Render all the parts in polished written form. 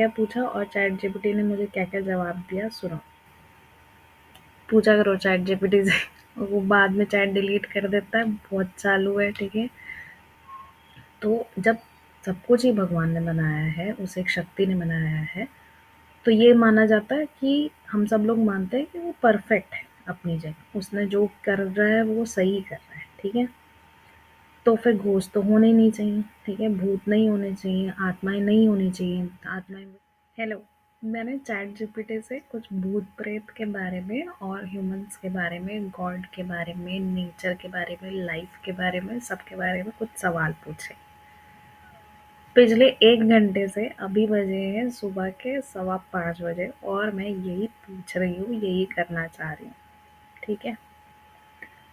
क्या पूछा और चैट जीपीटी ने मुझे क्या क्या जवाब दिया सुनो। पूछा करो चैट जीपीटी से। वो बाद में चैट डिलीट कर देता है, बहुत चालू है, ठीक है। तो जब सब कुछ ही भगवान ने बनाया है, उस एक शक्ति ने बनाया है, तो ये माना जाता है कि हम सब लोग मानते हैं कि वो परफेक्ट है अपनी जगह, उसने जो कर रहा है वो सही कर रहा है, ठीक है। तो फिर घोस्ट तो होने ही नहीं चाहिए, ठीक है, भूत नहीं होने चाहिए, आत्माएं नहीं होनी चाहिए। आत्माएं, हेलो, मैंने चैट जीपीटी से कुछ भूत प्रेत के बारे में और ह्यूमंस के बारे में, गॉड के बारे में, नेचर के बारे में, लाइफ के बारे में, सबके बारे में कुछ सवाल पूछे। पिछले 1 घंटे से अभी बजे हैं सुबह के 5:15 बजे, और मैं यही पूछ रही हूँ, यही करना चाह रही हूँ, ठीक है।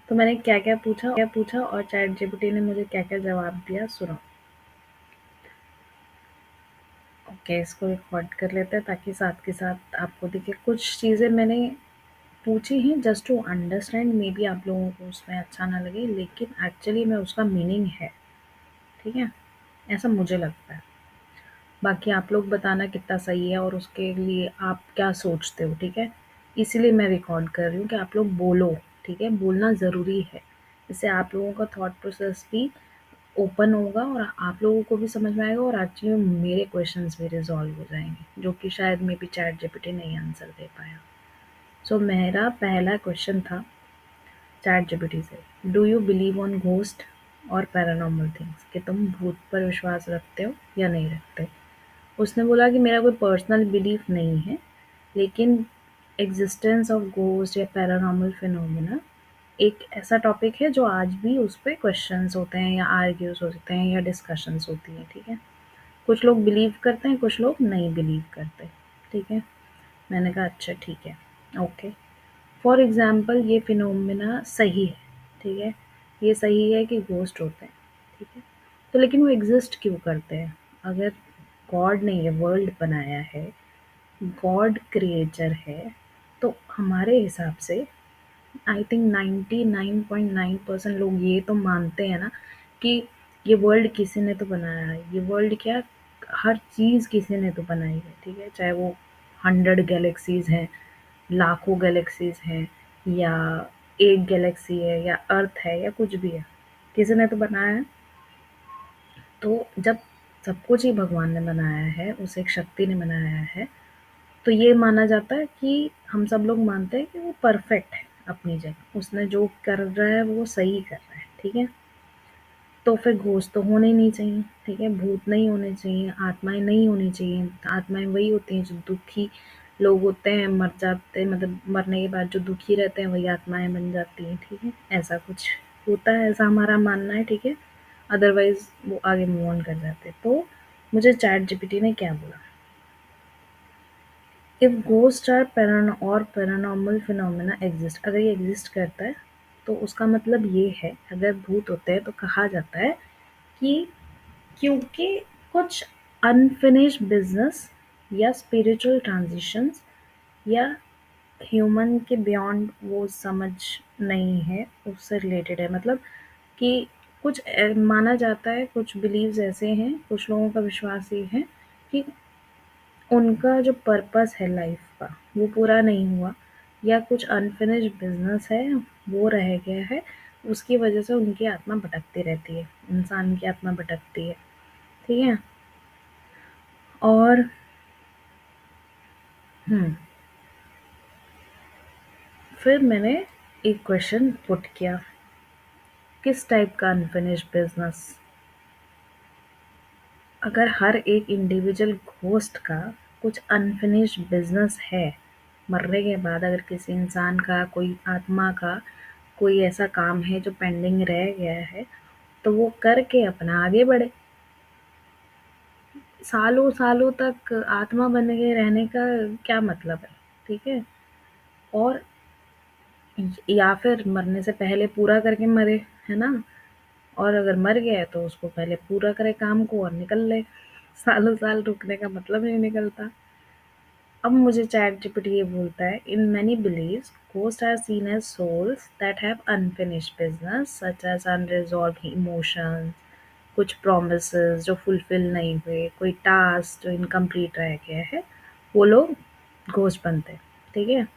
तो मैंने क्या क्या पूछा और चैट जीपीटी ने मुझे क्या क्या जवाब दिया सुनो। ओके, इसको रिकॉर्ड कर लेते हैं ताकि साथ के साथ आपको दिखे। कुछ चीज़ें मैंने पूछी हैं just to understand, maybe आप लोगों को उसमें अच्छा ना लगे, लेकिन एक्चुअली में उसका मीनिंग है, ठीक है, ऐसा मुझे लगता है। बाकी आप लोग बताना कितना सही है और उसके लिए आप क्या सोचते हो, ठीक है। इसीलिए मैं रिकॉर्ड कर रही हूँ कि आप लोग बोलो, ठीक है, बोलना ज़रूरी है। इससे आप लोगों का थॉट प्रोसेस भी ओपन होगा और आप लोगों को भी समझ में आएगा, और एक्चुअली मेरे क्वेश्चंस भी रिजॉल्व हो जाएंगे, जो कि शायद मे बी चैट जीपीटी नहीं आंसर दे पाया। सो मेरा पहला क्वेश्चन था चैट जीपीटी से, do you believe on ghost और पैरानॉर्मल थिंग्स, कि तुम भूत पर विश्वास रखते हो या नहीं रखते। उसने बोला कि मेरा कोई पर्सनल बिलीफ नहीं है, लेकिन एग्जिस्टेंस ऑफ घोस्ट या पैरानॉर्मल फिनोमेना एक ऐसा टॉपिक है जो आज भी उस पे क्वेश्चंस होते हैं या आर्ग्यूज होते हैं या डिस्कशंस होती हैं, ठीक है। कुछ लोग बिलीव करते हैं, कुछ लोग नहीं बिलीव करते, ठीक है। मैंने कहा अच्छा ठीक है, ओके। फॉर एग्ज़ाम्पल ये फिनोमेना सही है, ठीक है, ये सही है कि घोस्ट होते हैं, ठीक है। तो लेकिन वो एग्ज़िस्ट क्यों करते हैं? अगर गॉड ने ये वर्ल्ड बनाया है, गॉड क्रिएचर है, तो हमारे हिसाब से आई थिंक 99.9% लोग ये तो मानते हैं ना कि ये वर्ल्ड किसी ने तो बनाया है। ये वर्ल्ड क्या, हर चीज़ किसी ने तो बनाई है, ठीक है। चाहे वो 100 गैलेक्सीज़ हैं, लाखों गैलेक्सीज़ हैं, या एक गैलेक्सी है, या अर्थ है, या कुछ भी है, किसी ने तो बनाया है। तो जब सब कुछ ही भगवान ने बनाया है, उस एक शक्ति ने बनाया है, तो ये माना जाता है कि हम सब लोग मानते हैं कि वो परफेक्ट है अपनी जगह, उसने जो कर रहा है वो सही कर रहा है, ठीक है। तो फिर घोस्ट तो होने ही नहीं चाहिए, ठीक है, भूत नहीं होने चाहिए, आत्माएं नहीं होनी चाहिए। आत्माएं वही होती हैं जो दुखी लोग होते हैं, मर जाते हैं, मतलब मरने के बाद जो दुखी रहते हैं वही आत्माएं बन जाती हैं, ठीक है। ऐसा कुछ होता है, ऐसा हमारा मानना है, ठीक है। अदरवाइज वो आगे मूव ऑन कर जाते हैं। तो मुझे चैट जीपीटी ने क्या बोला, if ghost are paranormal phenomena exist, अगर ये एग्जिस्ट करता है तो उसका मतलब ये है, अगर भूत होते हैं तो कहा जाता है कि क्योंकि कुछ अनफिनिश्ड बिजनेस या स्पिरिचुअल ट्रांजिशंस या ह्यूमन के बियॉन्ड वो समझ नहीं है, उससे रिलेटेड है। मतलब कि कुछ माना जाता है, कुछ बिलीव्स ऐसे हैं, कुछ लोगों का विश्वास ये है कि उनका जो पर्पस है लाइफ का वो पूरा नहीं हुआ, या कुछ अनफिनिश्ड बिजनेस है वो रह गया है, उसकी वजह से उनकी आत्मा भटकती रहती है, इंसान की आत्मा भटकती है, ठीक है। और हम्म फिर मैंने एक क्वेश्चन पुट किया, किस टाइप का अनफिनिश्ड बिजनेस। अगर हर एक इंडिविजुअल घोस्ट का कुछ अनफिनिश्ड बिजनेस है, मरने के बाद अगर किसी इंसान का, कोई आत्मा का कोई ऐसा काम है जो पेंडिंग रह गया है, तो वो करके अपना आगे बढ़े। सालों सालों तक आत्मा बन के रहने का क्या मतलब है, ठीक है। और या फिर मरने से पहले पूरा करके मरे, है ना। और अगर मर गया है तो उसको पहले पूरा करे काम को और निकल ले। सालों साल रुकने का मतलब नहीं निकलता। अब मुझे चैट जीपीटी ये बोलता है, in many believes ghosts are seen as souls that have unfinished business such as unresolved emotions, कुछ प्रॉमिसेस जो फुलफिल नहीं हुए, कोई टास्क जो इनकम्प्लीट रह गया है, वो लोग घोस्ट बनते हैं, ठीक है?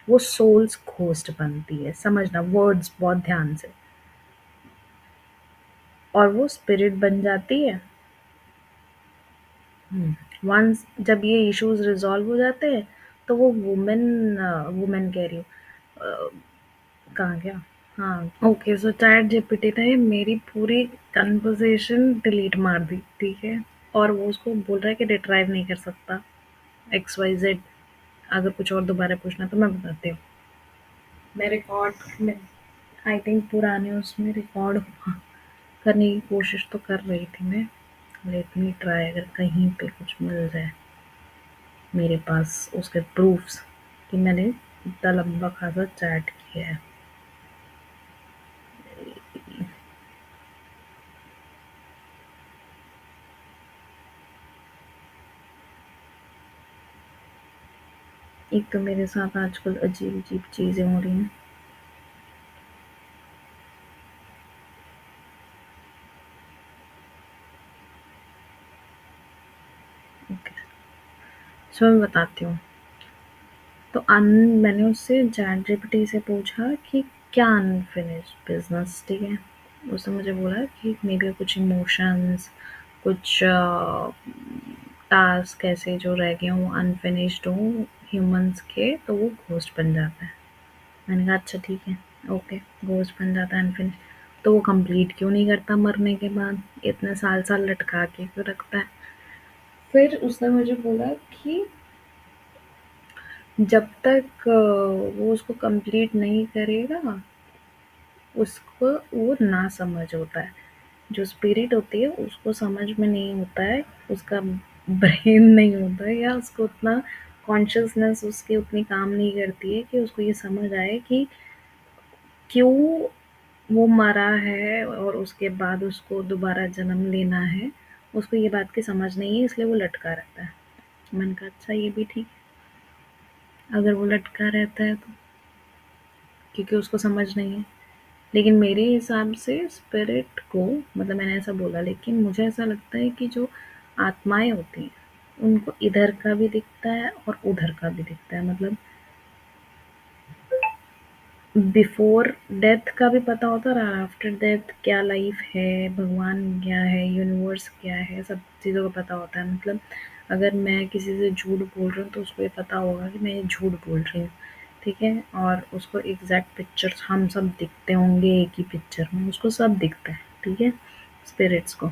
वो सोल्स घोस्ट बनती है, समझना वर्ड्स बहुत ध्यान से। और वो स्पिरिट बन जाती है। वंस जब ये इश्यूज रिजॉल्व हो जाते हैं, तो वो वुमेन वुमेन कह रही हूँ, कहाँ गया? हाँ, ओके, सो चैट जीपीटी ने मेरी पूरी कन्वर्सेशन डिलीट मार दी, ठीक है? और वो उसको बोल रहा है कि रिट्राइव नहीं कर सकता, एक्स वाई जेड। अगर कुछ और दोबारा पूछना तो मैं बताती हूँ। मैं रिकॉर्ड में आई थिंक पुराने उसमें रिकॉर्ड करने की कोशिश तो कर रही थी मैं। लेट मी ट्राई, अगर कहीं पे कुछ मिल जाए मेरे पास उसके प्रूफ्स कि मैंने इतना लंबा खासा चैट किया है। एक तो मेरे साथ आजकल अजीब अजीब चीज़ें हो रही हैं। ओके, सो मैं बताती हूँ। तो मैंने उससे चैट जीपीटी से पूछा कि क्या अनफिनिश्ड बिजनेस, ठीक है? उसने मुझे बोला कि मे बी कुछ इमोशंस, कुछ टास्क ऐसे जो रह गए हों, अनफिनिश्ड हों ह्यूमंस के, तो वो घोस्ट बन जाता है। मैंने कहा अच्छा ठीक है, ओके, घोस्ट बन जाता है अनफिनिश्ड। तो वो कंप्लीट क्यों नहीं करता मरने के बाद? इतने साल साल लटका के क्यों रखता है? फिर उसने मुझे बोला कि जब तक वो उसको कंप्लीट नहीं करेगा, उसको वो नासमझ होता है। जो स्पिरिट होती है उसको समझ में नहीं होता है, उसका ब्रेन नहीं होता है, या उसको उतना कॉन्शियसनेस उसकी उतनी काम नहीं करती है कि उसको ये समझ आए कि क्यों वो मरा है और उसके बाद उसको दोबारा जन्म लेना है। उसको ये बात की समझ नहीं है, इसलिए वो लटका रहता है। मैंने कहा अच्छा ये भी ठीक है, अगर वो लटका रहता है तो, क्योंकि उसको समझ नहीं है। लेकिन मेरे हिसाब से स्पिरिट को, मतलब मैंने ऐसा बोला, लेकिन मुझे ऐसा लगता है कि जो आत्माएँ होती हैं, उनको इधर का भी दिखता है और उधर का भी दिखता है। मतलब बिफोर डेथ का भी पता होता है और आफ्टर डेथ क्या लाइफ है, भगवान क्या है, यूनिवर्स क्या है, सब चीज़ों का पता होता है। मतलब अगर मैं किसी से झूठ बोल रही हूँ तो उसको ये पता होगा कि मैं ये झूठ बोल रही हूँ, ठीक है? और उसको एग्जैक्ट पिक्चर्स हम सब दिखते होंगे एक ही पिक्चर में, उसको सब दिखता है, ठीक है? स्पिरिट्स को।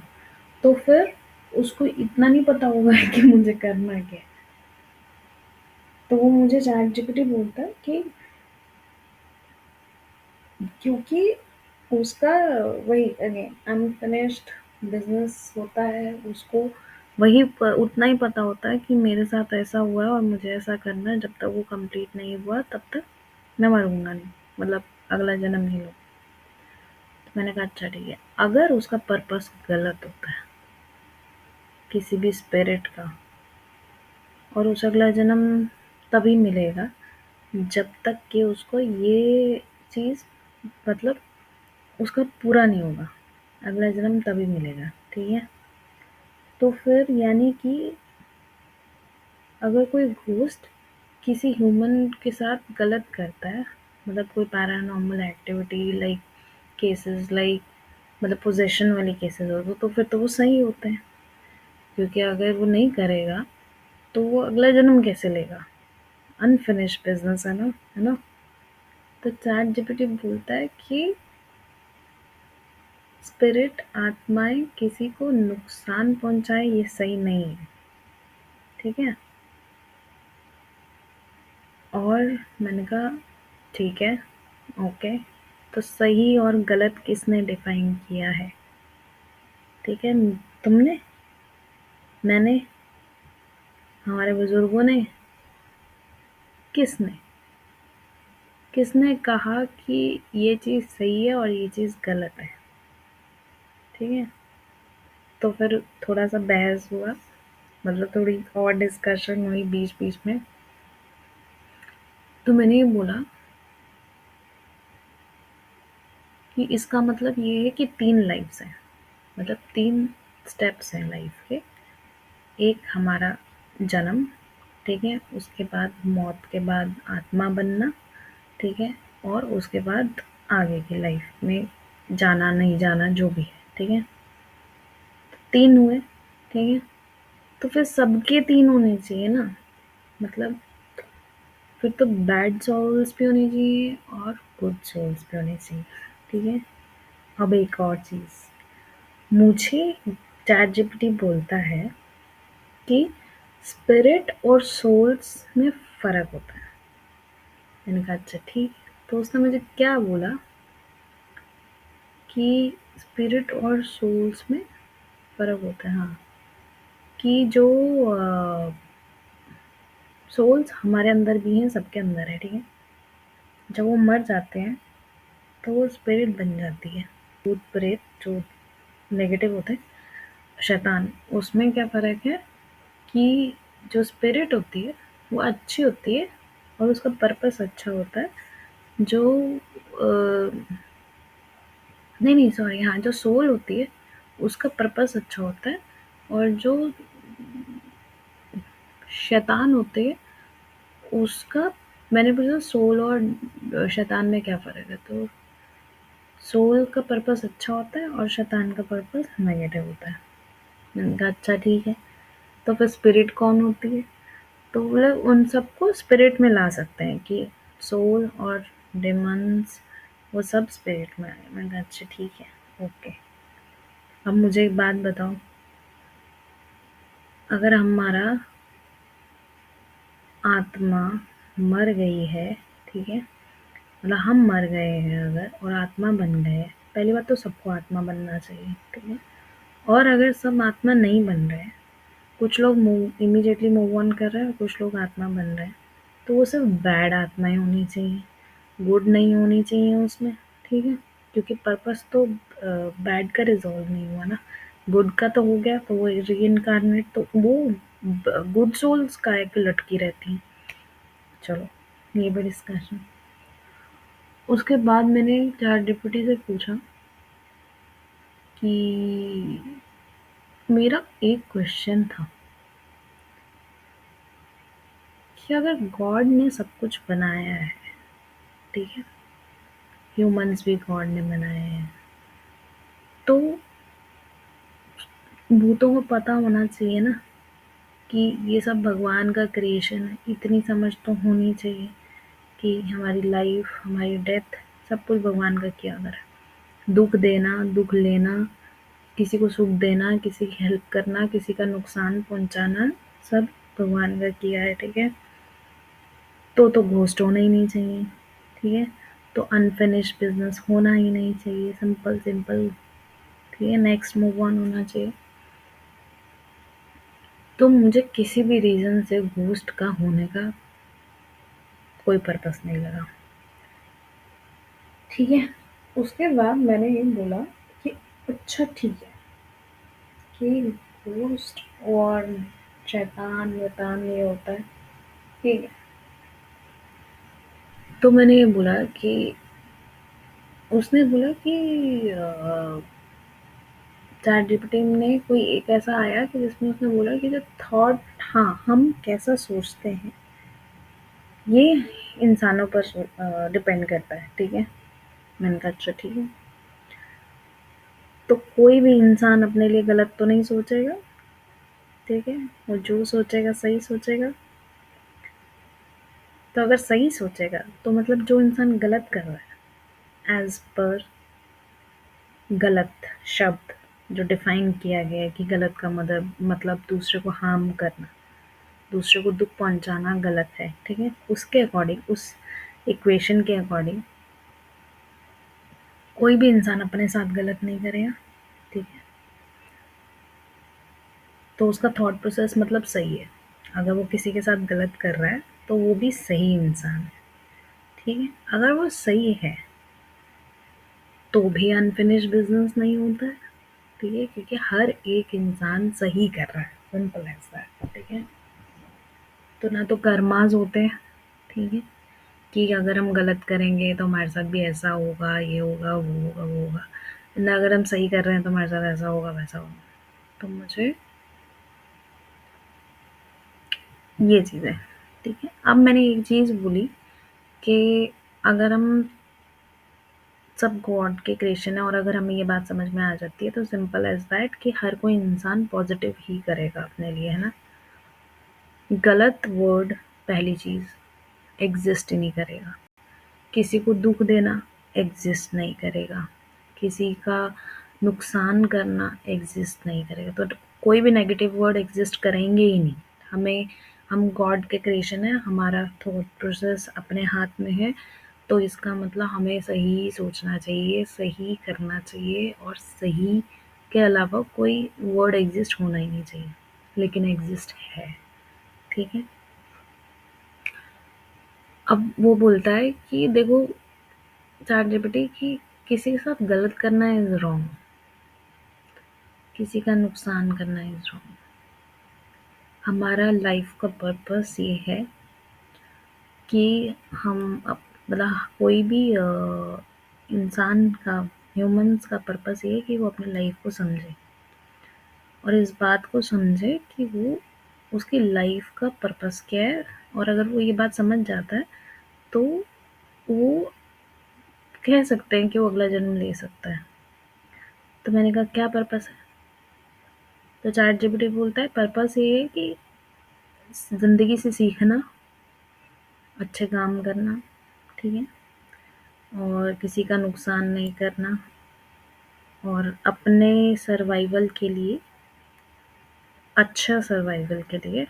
तो फिर उसको इतना नहीं पता होगा कि मुझे करना क्या है। तो वो मुझे चैट जीपीटी बोलता है कि क्योंकि उसका वही अगेन अनफिनिश्ड बिजनेस होता है, उसको वही उतना ही पता होता है कि मेरे साथ ऐसा हुआ है और मुझे ऐसा करना है। जब तक वो कंप्लीट नहीं हुआ तब तक मैं मरूंगा नहीं, मतलब अगला जन्म नहीं लूँ। तो मैंने कहा अच्छा ठीक है, अगर उसका पर्पस गलत होता है किसी भी स्पिरिट का, और उसे अगला जन्म तभी मिलेगा जब तक कि उसको ये चीज़, मतलब उसका पूरा नहीं होगा, अगला जन्म तभी मिलेगा, ठीक है? तो फिर यानी कि अगर कोई घोस्ट किसी ह्यूमन के साथ गलत करता है, मतलब कोई paranormal activity like cases, like मतलब पोजेशन वाली केसेस हो, तो फिर तो वो सही होते हैं। क्योंकि अगर वो नहीं करेगा तो वो अगला जन्म कैसे लेगा? अनफिनिश्ड बिजनेस है ना, है ना? तो चैट जीपीटी बोलता है कि स्पिरिट आत्माएं किसी को नुकसान पहुंचाए ये सही नहीं है, ठीक है? और मैंने कहा ठीक है, ओके। तो सही और गलत किसने डिफाइन किया है? ठीक है, तुमने, मैंने, हमारे बुजुर्गों ने, किसने? किसने कहा कि ये चीज़ सही है और ये चीज़ गलत है? ठीक है? तो फिर थोड़ा सा बहस हुआ, मतलब थोड़ी और डिस्कशन हुई बीच बीच में। तो मैंने ये बोला कि इसका मतलब ये है कि तीन लाइफ्स हैं, मतलब 3 स्टेप्स हैं लाइफ के। एक हमारा जन्म, ठीक है? उसके बाद मौत के बाद आत्मा बनना, ठीक है? और उसके बाद आगे की लाइफ में जाना नहीं जाना जो भी है, ठीक है? 3 हुए, ठीक है? तो फिर सबके 3 होने चाहिए ना, मतलब फिर तो बैड सोल्स भी होनी चाहिए और गुड सोल्स भी होनी चाहिए, ठीक है? अब एक और चीज़, मुझे चैटजीपीटी बोलता है कि स्पिरिट और सोल्स में फ़र्क होता है। मैंने कहा अच्छा ठीक है। तो उसने मुझे क्या बोला कि स्पिरिट और सोल्स में फ़र्क होता है, हाँ, कि जो सोल्स हमारे अंदर भी हैं, सबके अंदर है, ठीक है? जब वो मर जाते हैं तो वो स्पिरिट बन जाती है। भूत प्रेत जो नेगेटिव होते हैं, शैतान, उसमें क्या फ़र्क है कि जो स्पिरिट होती है वो अच्छी होती है और उसका पर्पस अच्छा होता है। जो नहीं नहीं सॉरी, हाँ, जो सोल होती है उसका पर्पस अच्छा होता है, और जो शैतान होते हैं उसका, मैंने पूछा सोल और शैतान में क्या फ़र्क है, तो सोल का पर्पस अच्छा होता है और शैतान का पर्पस नेगेटिव होता है। मैंने कहा अच्छा ठीक है। तो फिर स्पिरिट कौन होती है? तो बोले उन सबको स्पिरिट में ला सकते हैं कि सोल और डेमन्स वो सब स्पिरिट में आए। मैंने कहा अच्छा ठीक है, ओके। अब मुझे एक बात बताओ, अगर हमारा आत्मा मर गई है, ठीक है? मतलब हम मर गए हैं अगर और आत्मा बन गए, पहली बात तो सबको आत्मा बनना चाहिए, ठीक है? और अगर सब आत्मा नहीं बन रहे हैं, कुछ लोग इमीडिएटली मूव ऑन कर रहे हैं और कुछ लोग आत्मा बन रहे हैं, तो वो सिर्फ बैड आत्माएं होनी चाहिए, गुड नहीं होनी चाहिए उसमें, ठीक है? क्योंकि पर्पस तो बैड का रिजॉल्व नहीं हुआ ना, गुड का तो हो गया, तो वो रीइंकार्नेट, तो वो गुड सोल्स काहे के लटकी रहती हैं। चलो, ये भी डिस्कशन। उसके बाद मैंने चैट जीपीटी से पूछा कि मेरा एक क्वेश्चन था कि अगर गॉड ने सब कुछ बनाया है, ठीक है? ह्यूमंस भी गॉड ने बनाए हैं, तो भूतों को पता होना चाहिए ना कि ये सब भगवान का क्रिएशन है। इतनी समझ तो होनी चाहिए कि हमारी लाइफ, हमारी डेथ, सब कुछ भगवान का किया करा है। दुख देना, दुख लेना, किसी को सुख देना, किसी की हेल्प करना, किसी का नुकसान पहुंचाना, सब भगवान का किया है, ठीक है? तो घोस्ट होना ही नहीं चाहिए, ठीक है? तो अनफिनिश्ड बिजनेस होना ही नहीं चाहिए, सिंपल सिंपल, ठीक है? नेक्स्ट मूव ऑन होना चाहिए। तो मुझे किसी भी रीज़न से घोस्ट का होने का कोई पर्पस नहीं लगा, ठीक है? उसके बाद मैंने ये बोला कि अच्छा ठीक है कि घोस्ट और शैतान-वैतान ये होता है, ठीक है? तो मैंने ये बोला कि उसने बोला कि चैट जीपीटी में कोई एक ऐसा आया कि जिसमें उसने बोला कि जो थॉट, हाँ, हम कैसा सोचते हैं ये इंसानों पर डिपेंड करता है, ठीक है? मैंने कहा अच्छा ठीक है। तो कोई भी इंसान अपने लिए गलत तो नहीं सोचेगा, ठीक है? वो जो सोचेगा सही सोचेगा। तो अगर सही सोचेगा तो मतलब जो इंसान गलत कर रहा है, एज पर गलत शब्द जो डिफाइन किया गया है कि गलत का मतलब दूसरे को हार्म करना, दूसरे को दुख पहुंचाना गलत है, ठीक है? उसके अकॉर्डिंग, उस इक्वेशन के अकॉर्डिंग कोई भी इंसान अपने साथ गलत नहीं करेगा, ठीक है? तो उसका थॉट प्रोसेस मतलब सही है। अगर वो किसी के साथ गलत कर रहा है तो वो भी सही इंसान है, ठीक है? अगर वो सही है तो भी अनफिनिश्ड बिजनेस नहीं होता है, ठीक है? क्योंकि हर एक इंसान सही कर रहा है, सिंपल ऐसा है, ठीक है? तो ना तो कर्मास होते हैं, ठीक है? कि अगर हम गलत करेंगे तो हमारे साथ भी ऐसा होगा, ये होगा, वो होगा, वो होगा। ना अगर हम सही कर रहे हैं तो हमारे साथ ऐसा होगा वैसा होगा। तो मुझे ये चीज़ है, ठीक है। अब मैंने एक चीज़ बोली कि अगर हम सब गॉड के क्रिएशन है और अगर हमें ये बात समझ में आ जाती है तो सिंपल एज़ दैट कि हर कोई इंसान पॉज़िटिव ही करेगा अपने लिए, है ना? गलत वर्ड पहली चीज़ एग्ज़िस्ट ही नहीं करेगा। किसी को दुःख देना एग्ज़िस्ट नहीं करेगा। किसी का नुकसान करना एग्ज़िस्ट नहीं करेगा। तो कोई भी नेगेटिव वर्ड एग्ज़िस्ट करेंगे ही नहीं। हमें हम गॉड के क्रिएशन है, हमारा थॉट प्रोसेस अपने हाथ में है, तो इसका मतलब हमें सही सोचना चाहिए, सही करना चाहिए और सही के अलावा कोई वर्ड एग्ज़िस्ट होना ही नहीं चाहिए, लेकिन एग्ज़िस्ट है, ठीक है? अब वो बोलता है कि देखो चैटजीपीटी कि किसी के साथ गलत करना इज़ रॉन्ग, किसी का नुकसान करना इज़ रॉन्ग। हमारा लाइफ का पर्पस ये है कि हम मतलब कोई भी इंसान का ह्यूमंस का पर्पस ये है कि वो अपनी लाइफ को समझे और इस बात को समझे कि वो उसकी लाइफ का पर्पस क्या है। और अगर वो ये बात समझ जाता है तो वो कह सकते हैं कि वो अगला जन्म ले सकता है। तो मैंने कहा क्या पर्पस है? तो चैट जीपीटी बोलता है पर्पस ये है कि ज़िंदगी से सीखना, अच्छे काम करना, ठीक है? और किसी का नुकसान नहीं करना और अपने सर्वाइवल के लिए अच्छा सर्वाइवल के लिए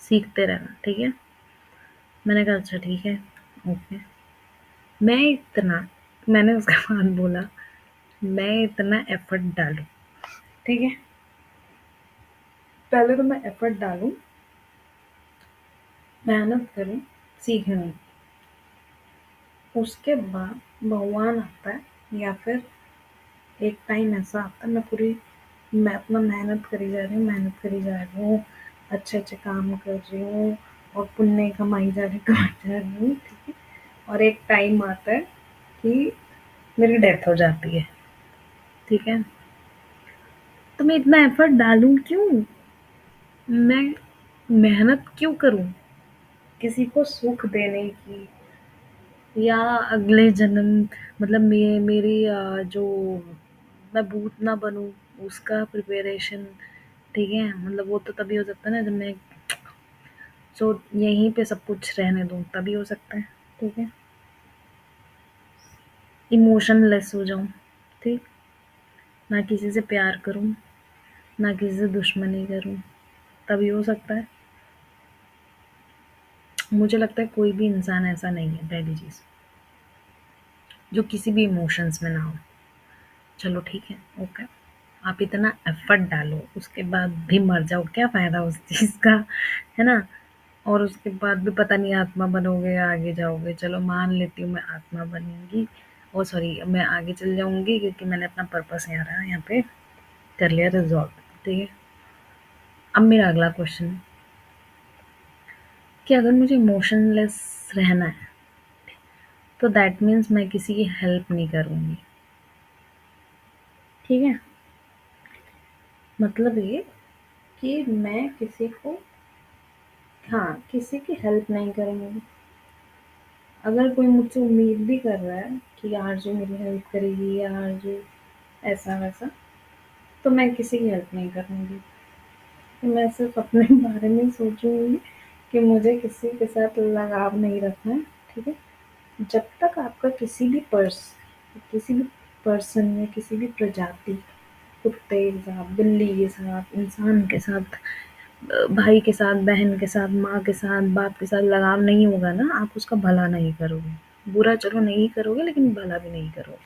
सीखते रहना, ठीक है? मैंने कहा अच्छा ठीक है, ओके। मैं इतना मैंने उसके बाद बोला मैं इतना एफर्ट डालूँ, ठीक है? पहले तो मैं एफर्ट डालूँ, मेहनत करूँ, सीखूँ, उसके बाद भगवान आता है या फिर एक टाइम ऐसा आता है मैं अपना मेहनत करी जा रही हूँ, मेहनत करी जा रही हूँ, अच्छे-अच्छे काम कर रही हूँ और पुण्य कमाई जा रही कमाई जा रही हूँ, ठीक है? और एक टाइम आता है कि मेरी डेथ हो जाती है, ठीक है? तो मैं इतना एफर्ट डालूँ क्यों? मैं मेहनत क्यों करूँ? किसी को सुख देने की या अगले जन्म मतलब मेरी जो मैं भूत ना बनूँ उसका प्रिपरेशन, ठीक है? मतलब वो तो तभी हो सकता है ना जब मैं सो यहीं पे सब कुछ रहने दूँ तभी हो सकता है, ठीक है? इमोशनलेस हो जाऊँ, ठीक? ना किसी से प्यार करूँ, ना किसी से दुश्मनी करूँ, तभी हो सकता है। मुझे लगता है कोई भी इंसान ऐसा नहीं है पहली चीज़, जो किसी भी इमोशंस में ना हो। चलो ठीक है, ओके। आप इतना एफर्ट डालो, उसके बाद भी मर जाओ, क्या फ़ायदा उस चीज़ का, है ना? और उसके बाद भी पता नहीं आत्मा बनोगे या आगे जाओगे। चलो मान लेती हूँ मैं आत्मा बनूँगी ओह सॉरी मैं आगे चली जाऊँगी क्योंकि मैंने अपना पर्पस यहाँ पे कर लिया रिज़ॉल्व, ठीक है? अब मेरा अगला क्वेश्चन है कि अगर मुझे इमोशनलेस रहना है, तो दैट मीन्स मैं किसी की हेल्प नहीं करूँगी, ठीक है? मतलब ये कि मैं किसी को हाँ, किसी की हेल्प नहीं करूँगी। अगर कोई मुझसे उम्मीद भी कर रहा है कि आरज़ू मेरी हेल्प करेगी या आरज़ू ऐसा-वैसा, तो मैं किसी की हेल्प नहीं करूँगी। मैं सिर्फ़ अपने बारे में सोचूँगी कि मुझे किसी के साथ लगाव नहीं रखना है, ठीक है? जब तक आपका किसी भी पर्सन या किसी भी प्रजाति, कुत्ते के साथ, बिल्ली के साथ, इंसान के साथ, भाई के साथ, बहन के साथ, माँ के साथ, बाप के साथ लगाव नहीं होगा ना, आप उसका भला नहीं करोगे। बुरा चलो नहीं करोगे लेकिन भला भी नहीं करोगे।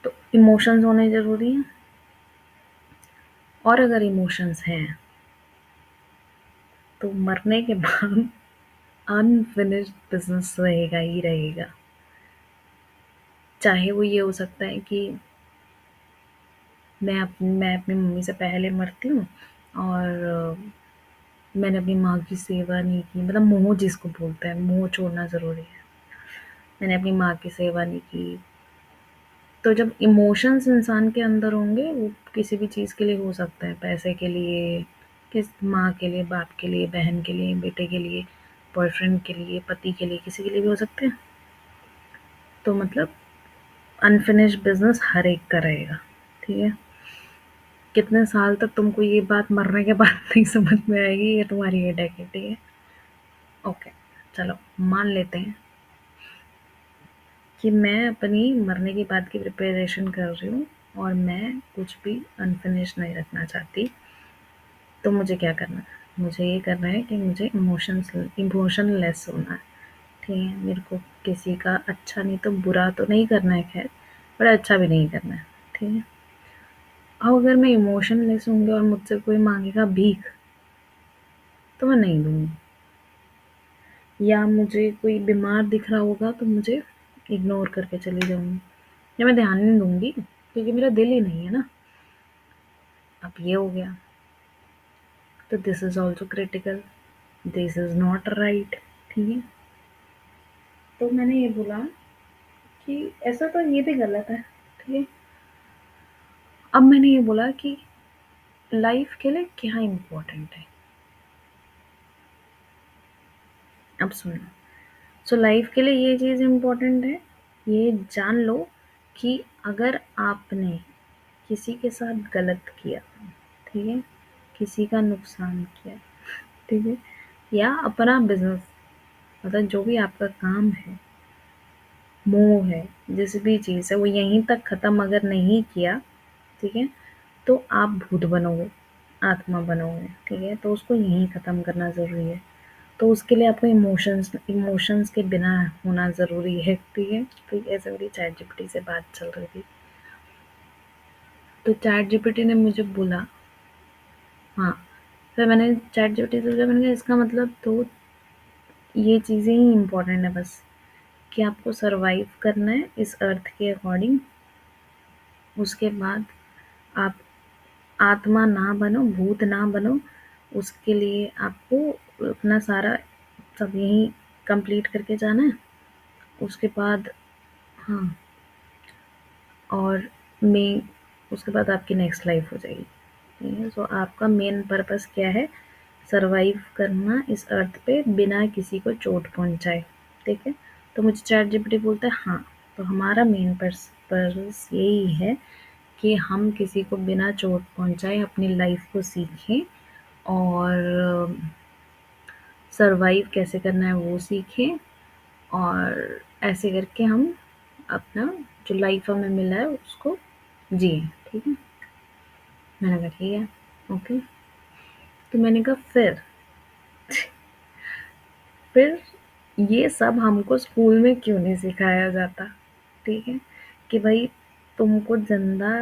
तो इमोशंस होने ज़रूरी हैं और अगर इमोशंस हैं, तो मरने के बाद अनफिनिश्ड बिज़नेस रहेगा ही रहेगा। चाहे वो ये हो सकता है कि मैं अपनी मम्मी से पहले मरती हूँ और मैंने अपनी माँ की सेवा नहीं की मतलब मोह जिसको बोलते हैं, मोह छोड़ना ज़रूरी है। मैंने अपनी माँ की सेवा नहीं की, तो जब इमोशंस इंसान के अंदर होंगे, वो किसी भी चीज़ के लिए हो सकता है, पैसे के लिए, किस माँ के लिए, बाप के लिए, बहन के लिए, बेटे के लिए, बॉयफ्रेंड के लिए, पति के लिए, किसी के लिए भी हो सकते हैं। तो मतलब अनफिनिश्ड बिज़नेस हर एक का रहेगा, ठीक है? कितने साल तक तुमको ये बात मरने के बाद नहीं समझ में आएगी, ये तुम्हारी हेडेक है, ठीक है? ओके, चलो मान लेते हैं कि मैं अपनी मरने के बाद की प्रिपरेशन कर रही हूँ और मैं कुछ भी अनफिनिश्ड नहीं रखना चाहती। तो मुझे क्या करना है? मुझे ये करना है कि मुझे इमोशनलेस होना है, ठीक है? मेरे को किसी का अच्छा नहीं तो बुरा तो नहीं करना है खैर, पर अच्छा भी नहीं करना है, ठीक है? अब अगर मैं इमोशनलेस होंगी और मुझसे कोई माँगेगा भीख, तो मैं नहीं दूँगी। या मुझे कोई बीमार दिख रहा होगा तो मुझे इग्नोर करके चली जाऊँगी, या मैं ध्यान नहीं दूँगी क्योंकि मेरा दिल ही नहीं है ना। अब ये हो गया, तो this is also critical, this is not right, ठीक है? तो मैंने ये बोला कि ऐसा तो ये भी गलत है, ठीक है? अब मैंने ये बोला कि लाइफ के लिए क्या इम्पोर्टेंट है। अब सुनो, सो लाइफ के लिए ये चीज़ इम्पोर्टेंट है, ये जान लो कि अगर आपने किसी के साथ गलत किया, ठीक है? किसी का नुकसान किया, ठीक है? या अपना बिज़नेस, मतलब जो भी आपका काम है, मोह है, जिस भी चीज़ है, वो यहीं तक ख़त्म अगर नहीं किया, ठीक है? तो आप भूत बनोगे, आत्मा बनोगे, ठीक है? तो उसको यहीं ख़त्म करना ज़रूरी है। तो उसके लिए आपको इमोशंस के बिना होना ज़रूरी है, ठीक है? तो ऐसे मेरी चैट जीपीटी से बात चल रही थी। तो चैट जीपीटी ने मुझे बोला, हाँ, फिर मैंने चैट जीपीटी से पूछा, मैंने कहा इसका मतलब तो ये चीज़ें ही इम्पोर्टेंट है बस, कि आपको सर्वाइव करना है इस अर्थ के अकॉर्डिंग। उसके बाद आप आत्मा ना बनो, भूत ना बनो, उसके लिए आपको अपना सारा सब यहीं कंप्लीट करके जाना है। उसके बाद हाँ, और मैं उसके बाद आपकी नेक्स्ट लाइफ हो जाएगी, ठीक है? सो आपका मेन पर्पस क्या है? सर्वाइव करना इस अर्थ पे बिना किसी को चोट पहुँचाए, ठीक है? तो मुझे चैट जीपीटी बोलता है हाँ, तो हमारा मेन पर्पस यही है कि हम किसी को बिना चोट पहुँचाए अपनी लाइफ को सीखें और सर्वाइव कैसे करना है वो सीखें, और ऐसे करके हम अपना जो लाइफ हमें मिला है उसको जिए, ठीक है? मैंने कहा ठीक है, ओके। तो मैंने कहा फिर ये सब हमको स्कूल में क्यों नहीं सिखाया जाता, ठीक है? कि भाई तुमको ज़िंदा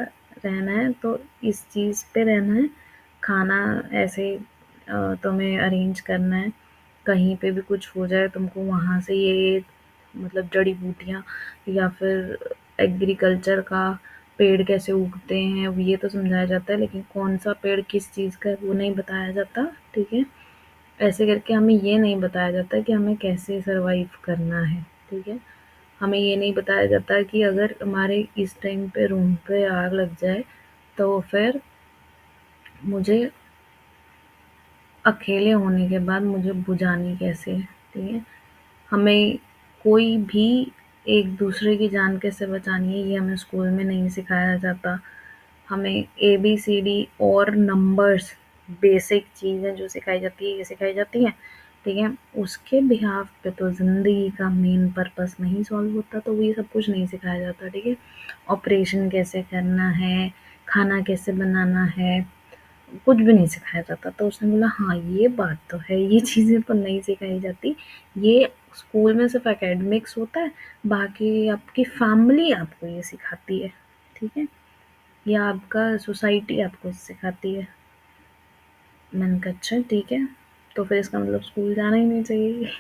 रहना है तो इस चीज़ पे रहना है, खाना ऐसे तुम्हें अरेंज करना है, कहीं पे भी कुछ हो जाए तुमको वहाँ से ये मतलब जड़ी-बूटियाँ या फिर एग्रीकल्चर का पेड़ कैसे उगते हैं, अब ये तो समझाया जाता है, लेकिन कौन-सा पेड़ किस चीज़ का है वो नहीं बताया जाता, ठीक है? ऐसे करके हमें ये नहीं बताया जाता कि हमें कैसे सर्वाइव करना है, ठीक है? हमें ये नहीं बताया जाता कि अगर हमारे इस टाइम पे रूम पे आग लग जाए, तो फिर मुझे अकेले होने के बाद मुझे बुझानी कैसे है, ठीक है? हमें कोई भी एक-दूसरे की जान कैसे बचानी है, ये हमें स्कूल में नहीं सिखाया जाता। हमें एबीसीडी और नंबर्स, बेसिक चीज़ें जो सिखाई जाती है, ये सिखाई जाती हैं, ठीक है? उसके बिहाफ़ पे तो ज़िंदगी का मेन पर्पस नहीं सॉल्व होता, तो वो ये सब कुछ नहीं सिखाया जाता, ठीक है? ऑपरेशन कैसे करना है, खाना कैसे बनाना है, कुछ भी नहीं सिखाया जाता। तो उसने बोला हाँ, ये बात तो है, ये चीज़ें तो नहीं सिखाई जाती। ये स्कूल में सिर्फ़ एकेडमिक्स होता है, बाकी आपकी फैमिली आपको ये सिखाती है, ठीक है? या आपका सोसाइटी आपको सिखाती है। मैंने कहा अच्छा ठीक है, तो फिर इसका मतलब स्कूल जाना ही नहीं चाहिए।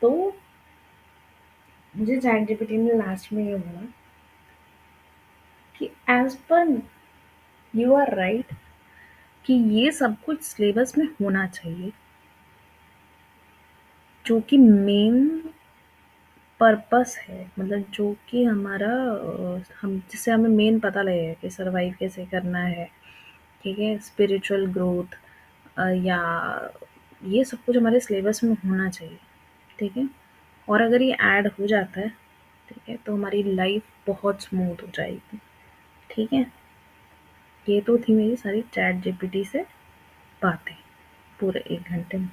तो मुझे चैट जीपीटी ने लास्ट में ये बोला कि as per you are right, कि ये सब कुछ सिलेबस में होना चाहिए, जो कि मेन पर्पस है, मतलब जो कि हमारा हम जिससे हमें मेन पता लगेगा कि सर्वाइव कैसे करना है, ठीक है? स्पिरिचुअल ग्रोथ, या ये सब कुछ हमारे सिलेबस में होना चाहिए, ठीक है? और अगर ये ऐड हो जाता है, ठीक है, तो हमारी लाइफ बहुत स्मूथ हो जाएगी, ठीक है? ये तो थी मेरी सारी चैट जीपीटी से बातें पूरे 1 घंटे में।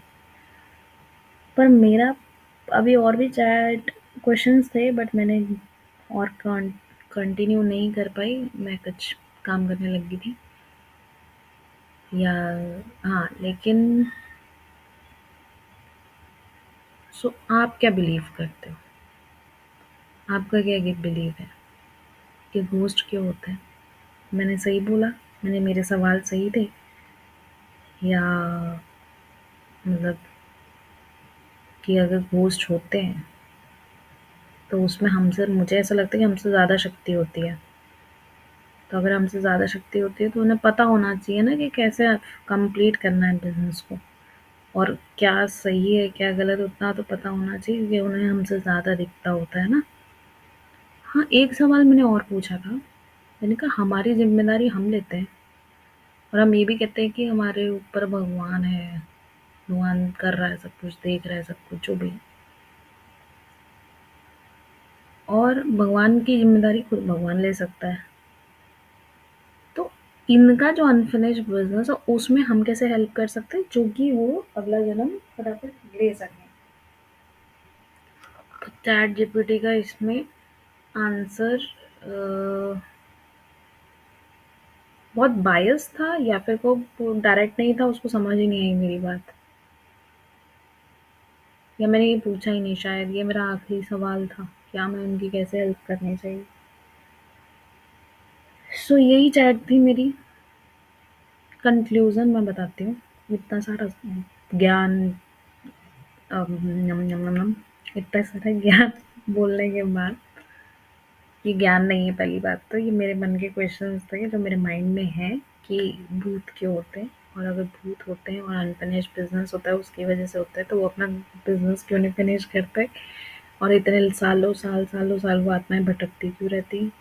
पर मेरा अभी और भी चैट क्वेश्चंस थे, बट मैंने और कंटिन्यू नहीं कर पाई, मैं कुछ काम करने लगी थी, या हाँ, लेकिन सो आप क्या बिलीव करते हो? आपका क्या बिलीव है कि घोस्ट क्यों होते हैं? मैंने सही बोला? मेरे सवाल सही थे, या मतलब कि अगर घोस्ट होते हैं तो उसमें हमसे, मुझे ऐसा लगता है कि हमसे ज़्यादा शक्ति होती है। तो अगर हमसे ज़्यादा शक्ति होती है तो उन्हें पता होना चाहिए ना कि कैसे कंप्लीट करना है बिज़नेस को, और क्या सही है, क्या गलत, उतना तो पता होना चाहिए क्योंकि उन्हें हमसे ज़्यादा दिखता होता है ना। हाँ, एक सवाल मैंने और पूछा था, मैंने कहा हमारी ज़िम्मेदारी हम लेते हैं और हम ये भी कहते हैं कि हमारे ऊपर भगवान है, भगवान कर रहा है सब कुछ, देख रहा है सब कुछ जो भी है। और भगवान की ज़िम्मेदारी खुद भगवान ले सकता है। तो इनका जो अनफिनिश्ड बिज़नेस है उसमें हम कैसे हेल्प कर सकते हैं, जो कि वो अगला जन्म फटाफट ले सकें? तो चैट जीपीटी का इसमें आंसर बहुत बायस था, या फिर को डायरेक्ट नहीं था, उसको समझ ही नहीं आई मेरी बात, या मैंने ये पूछा ही नहीं, शायद ये मेरा आखिरी सवाल था, क्या मैं उनकी कैसे हेल्प करनी चाहिए। सो यही चैट थी मेरी। कंक्लूज़न मैं बताती हूँ। इतना सारा ज्ञान, नम नम नम नम, इतना सारा ज्ञान बोलने के बाद, ये ज्ञान नहीं है पहली बात तो, ये मेरे मन के क्वेश्चंस थे जो मेरे माइंड में हैं कि भूत क्यों होते हैं, और अगर भूत होते हैं और अनफिनिश्ड बिजनेस होता है उसकी वजह से होता है, तो वो अपना बिजनेस क्यों नहीं फिनिश करते, और इतने सालों साल वो आत्माएं भटकती क्यों रहती हैं,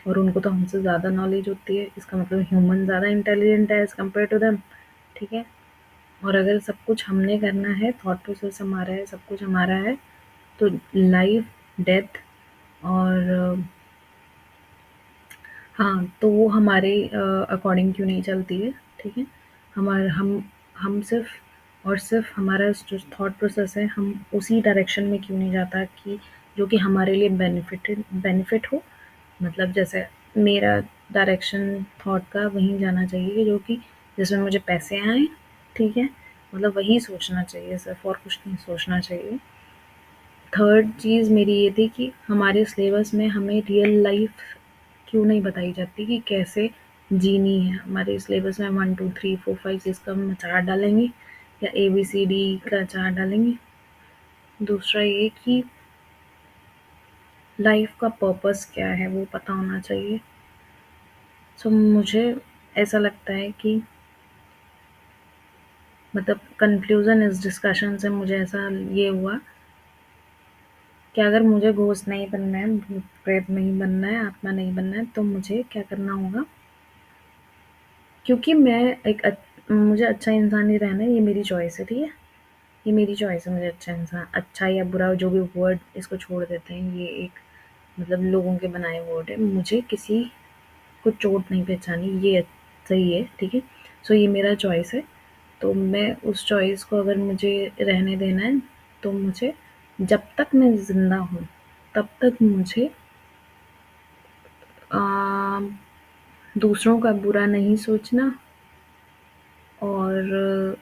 और उनको तो हमसे ज़्यादा नॉलेज होती है, इसका मतलब ह्यूमन ज़्यादा इंटेलिजेंट है एज़ कम्पेयर टू देम, ठीक है? और अगर सब कुछ हमने करना है, थॉट प्रोसेस हमारा है, सब कुछ हमारा है, तो लाइफ, डेथ और हाँ, तो वो हमारे अकॉर्डिंग क्यों नहीं चलती है, ठीक है? हमारा हम सिर्फ़ और सिर्फ़ हमारा जो थॉट प्रोसेस है, हम उसी डायरेक्शन में क्यों नहीं जाता कि जो कि हमारे लिए बेनिफिट हो? मतलब जैसे मेरा डायरेक्शन थॉट का वहीं जाना चाहिए कि जो कि जिसमें मुझे पैसे आएँ, ठीक है? मतलब वही सोचना चाहिए सिर्फ़, और कुछ नहीं सोचना चाहिए। थर्ड चीज़ मेरी ये थी कि हमारे सिलेबस में हमें रियल लाइफ़ क्यों नहीं बताई जाती कि कैसे जीनी है। हमारे सिलेबस में 1, 2, 3, 4, 5, 6 का हम चार्ट डालेंगे, या ABCD का चार्ट डालेंगे। दूसरा ये कि लाइफ़ का पर्पस क्या है वो पता होना चाहिए। सो मुझे ऐसा लगता है कि मतलब कंक्लूज़न इस डिस्कशन से मुझे ऐसा ये हुआ कि अगर मुझे घोस्ट नहीं बनना है, भूत-प्रेत नहीं बनना है, आत्मा नहीं बनना है, तो मुझे क्या करना होगा? क्योंकि मैं मुझे अच्छा इंसान ही रहना है, ये मेरी चॉइस है, ठीक है? ये मेरी चॉइस है, मुझे अच्छा इंसान, अच्छा या बुरा जो भी वर्ड इसको छोड़ देते हैं, ये एक मतलब लोगों के बनाए वर्ड है। मुझे किसी को चोट नहीं पहुँचानी, ये सही है, ठीक है? सो ये मेरा चॉइस है, तो मैं उस चॉइस को अगर मुझे रहने देना है, तो मुझे जब तक मैं ज़िंदा हूँ, तब तक मुझे अ, दूसरों का बुरा नहीं सोचना, और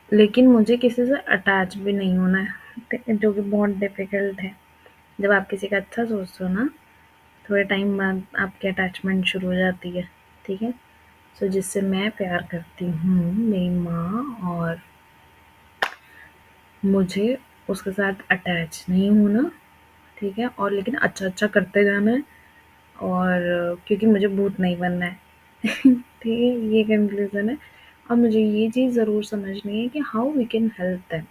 लेकिन मुझे किसी से अटैच भी नहीं होना है, जो कि बहुत डिफ़िकल्ट है। जब आप किसी का अच्छा सोचते हो ना, थोड़े टाइम बाद आपकी अटैचमेंट शुरू हो जाती है, ठीक है? सो जिससे मैं प्यार करती हूँ, मेरी माँ, और मुझे उसके साथ अटैच नहीं होना, ठीक है? और लेकिन अच्छा-अच्छा करते जाना है, और क्योंकि मुझे भूत नहीं बनना है। ठीक है? ये कंक्लूज़न है। और मुझे ये चीज़ ज़रूर समझनी है कि how we can help them.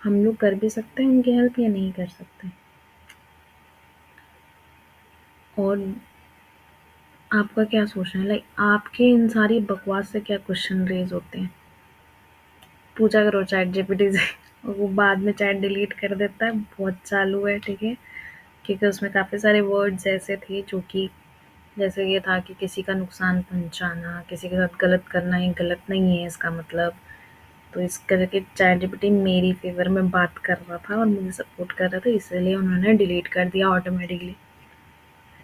हम लोग कर भी सकते हैं उनकी हेल्प या नहीं कर सकते? और आपका क्या सोचना है, लाइक आपके इन सारी बकवास से क्या क्वेश्चन रेज होते हैं? पूछा करो चैट जीपीटी से। और वो बाद में चैट डिलीट कर देता है, बहुत चालू है, ठीक है, क्योंकि उसमें काफ़ी सारे वर्ड्स ऐसे थे जो कि, जैसे ये था कि किसी का नुकसान पहुंचाना, किसी के साथ गलत करना ये गलत नहीं है इसका मतलब। तो इस करके चैट जीपीटी मेरी फेवर में बात कर रहा था और मुझे सपोर्ट कर रहा था, इसलिए उन्होंने डिलीट कर दिया ऑटोमेटिकली।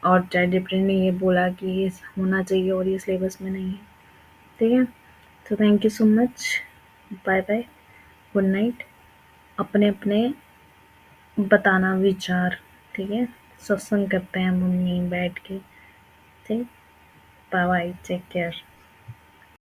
और चैट जीपीटी ने ये बोला कि ये होना चाहिए और ये सिलेबस में नहीं है, ठीक है। तो thank you so much, bye bye, good night. अपने अपने बताना विचार, ठीक है, सत्संग करते हैं मम्मी बैठ के, ठीक, बाय बाय, टेक केयर।